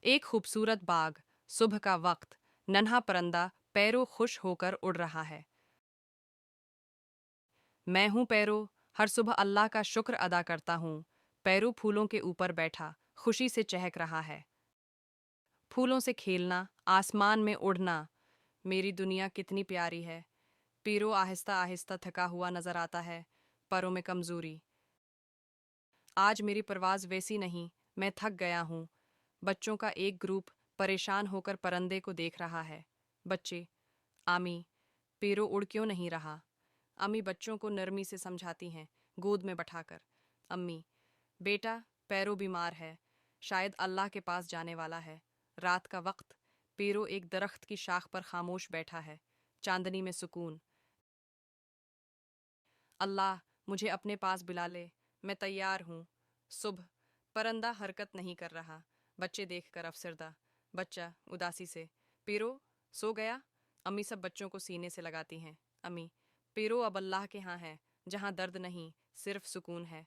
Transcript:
एक खूबसूरत बाग, सुबह का वक्त, नन्हा परंदा पैरो खुश होकर उड़ रहा है। मैं हूँ पैरो, हर सुबह अल्लाह का शुक्र अदा करता हूँ। पैरो फूलों के ऊपर बैठा, खुशी से चहक रहा है। फूलों से खेलना, आसमान में उड़ना, मेरी दुनिया कितनी प्यारी है। पीरो आहिस्ता आहिस्ता थका हुआ नजर आता है, परों में कमजोरी। आज मेरी परवाज़ वैसी नहीं, मैं थक गया हूँ। बच्चों का एक ग्रुप परेशान होकर परंदे को देख रहा है। बच्चे, आमी, पीरो उड़ क्यों नहीं रहा? अम्मी बच्चों को नरमी से समझाती हैं, गोद में बैठाकर। अम्मी, बेटा, पैरो बीमार है, शायद अल्लाह के पास जाने वाला है। रात का वक्त, पीरो एक दरख्त की शाख पर खामोश बैठा है, चांदनी में सुकून। अल्लाह, मुझे अपने पास बुला ले, मैं तैयार हूँ। सुबह, परंदा हरकत नहीं कर रहा। बच्चे देखकर अफसरदा। बच्चा उदासी से, पीरो सो गया? अम्मी सब बच्चों को सीने से लगाती हैं। अम्मी, पीरो अब अल्लाह के यहाँ है, जहाँ दर्द नहीं, सिर्फ सुकून है।